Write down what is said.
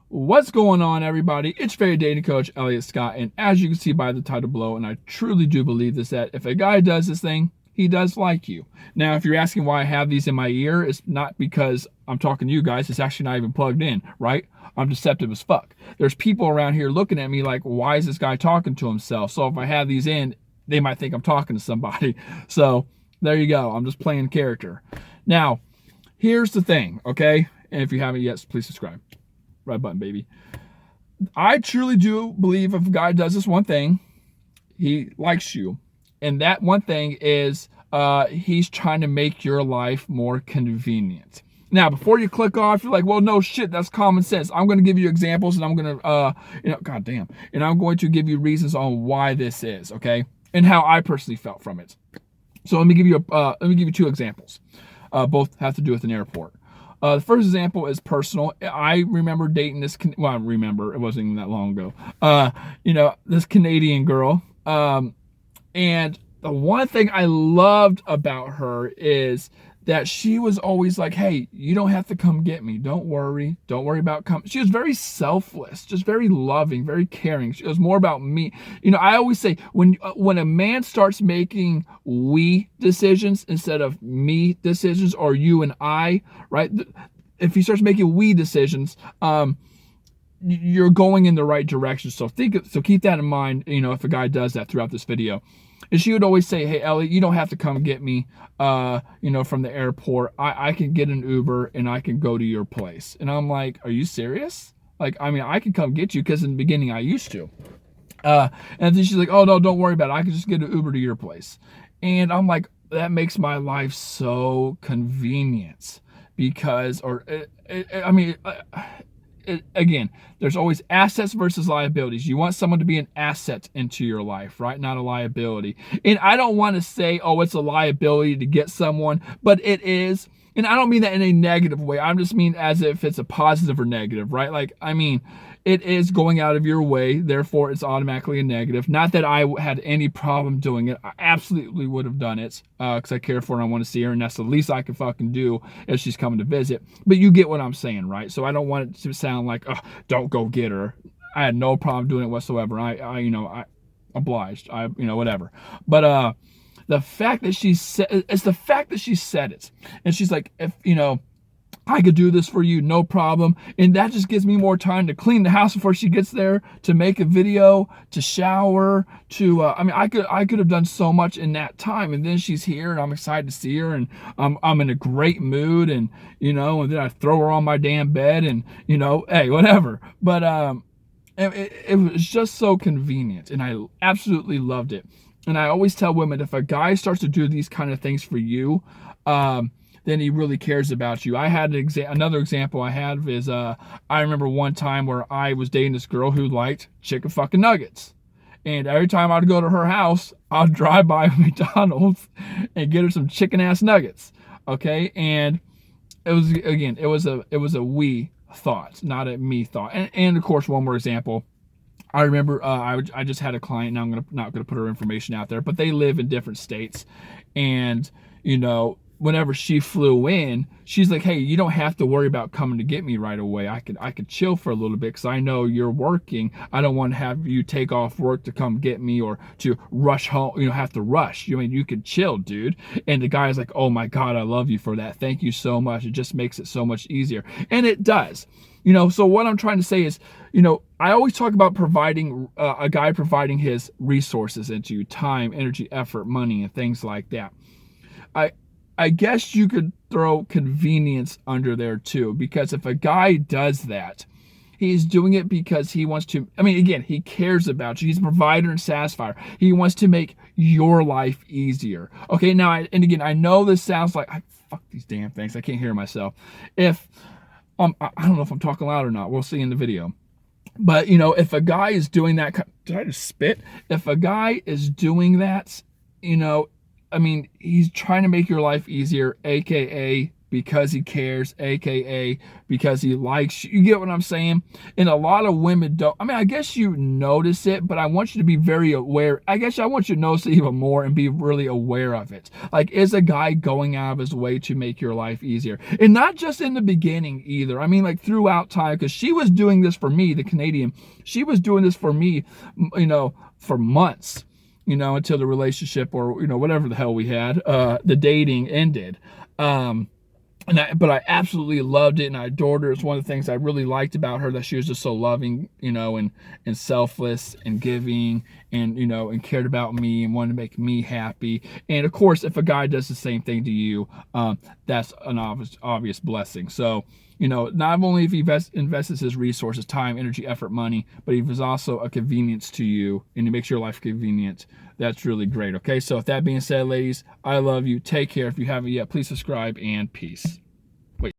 What's going on, everybody? It's Fair Dating Coach Elliot Scott, and as you can see by the title below, and I truly do believe this, that if a guy does this thing, he does like you. Now, if you're asking why I have these in my ear, it's not because I'm talking to you guys. It's actually not even plugged in, right? I'm deceptive as fuck. There's people around here looking at me like, why is this guy talking to himself? So if I have these in, they might think I'm talking to somebody. So there you go. I'm just playing character. Now, here's the thing, okay? And if you haven't yet, please subscribe. Red button, baby. I truly do believe if a guy does this one thing, he likes you. And that one thing is he's trying to make your life more convenient. Now, before you click off, you're like, well, no shit, that's common sense. I'm going to give you examples, and I'm going to, goddamn. And I'm going to give you reasons on why this is, okay? And how I personally felt from it. So let me give you two examples. Both have to do with an airport. The first example is personal. I remember dating this, it wasn't even that long ago. This Canadian girl. And the one thing I loved about her is that she was always like, hey, you don't have to come get me. Don't worry. Don't worry about coming. She was very selfless, just very loving, very caring. She was more about me. I always say when a man starts making we decisions instead of me decisions, or you and I, right? If he starts making we decisions, you're going in the right direction. So keep that in mind, if a guy does that throughout this video. And she would always say, hey, Ellie, you don't have to come get me, from the airport. I can get an Uber and I can go to your place. And I'm like, are you serious? I can come get you, because in the beginning I used to. And then she's like, oh, no, don't worry about it. I can just get an Uber to your place. And I'm like, that makes my life so convenient, because, again, there's always assets versus liabilities. You want someone to be an asset into your life, right? Not a liability. And I don't want to say, oh, it's a liability to get someone, but it is. And I don't mean that in a negative way. I just mean as if it's a positive or negative, right? It is going out of your way, therefore it's automatically a negative. Not that I had any problem doing it. I absolutely would have done it because I care for her and I want to see her, and that's the least I can fucking do if she's coming to visit. But you get what I'm saying, right? So I don't want it to sound like, oh, don't go get her. I had no problem doing it whatsoever. I obliged. Whatever. But the fact that she said it, and she's like, if I could do this for you, no problem. And that just gives me more time to clean the house before she gets there, to make a video, to shower, I could have done so much in that time. And then she's here and I'm excited to see her, and I'm in a great mood, and, and then I throw her on my damn bed and, hey, whatever. But, it was just so convenient, and I absolutely loved it. And I always tell women, if a guy starts to do these kind of things for you, then he really cares about you. I had another example I had is I remember one time where I was dating this girl who liked chicken fucking nuggets. And every time I'd go to her house, I'd drive by McDonald's and get her some chicken ass nuggets. Okay? And it was a we thought, not a me thought. And of course, one more example. I remember I just had a client, and I'm not gonna put her information out there, but they live in different states, and whenever she flew in, she's like, hey, you don't have to worry about coming to get me right away. I could chill for a little bit because I know you're working. I don't want to have you take off work to come get me, or to rush home, have to rush. You could chill, dude. And the guy's like, oh my God, I love you for that. Thank you so much. It just makes it so much easier. And it does. So what I'm trying to say is, I always talk about providing, a guy providing his resources into you, time, energy, effort, money, and things like that. I guess you could throw convenience under there too, because if a guy does that, he's doing it because he wants to, again, he cares about you. He's a provider and satisfier. He wants to make your life easier. Okay, now, I know this sounds like, fuck these damn things. I can't hear myself. If, I don't know if I'm talking loud or not. We'll see in the video. But, if a guy is doing that, did I just spit? If a guy is doing that, he's trying to make your life easier, aka because he cares, aka because he likes you. You get what I'm saying? And a lot of women don't. I mean, I guess you notice it, but I want you to be very aware. I guess I want you to notice it even more and be really aware of it. Like, is a guy going out of his way to make your life easier? And not just in the beginning either. I mean, like throughout time, because she was doing this for me, the Canadian. She was doing this for me, for months, until the relationship, or, whatever the hell we had, the dating ended. But I absolutely loved it, and I adored her. It's one of the things I really liked about her, that she was just so loving, and selfless and giving, and cared about me and wanted to make me happy. And of course, if a guy does the same thing to you, that's an obvious blessing. So, not only if he invests his resources, time, energy, effort, money, but if he's also a convenience to you and he makes your life convenient, that's really great. Okay, so with that being said, ladies, I love you. Take care. If you haven't yet, please subscribe, and peace.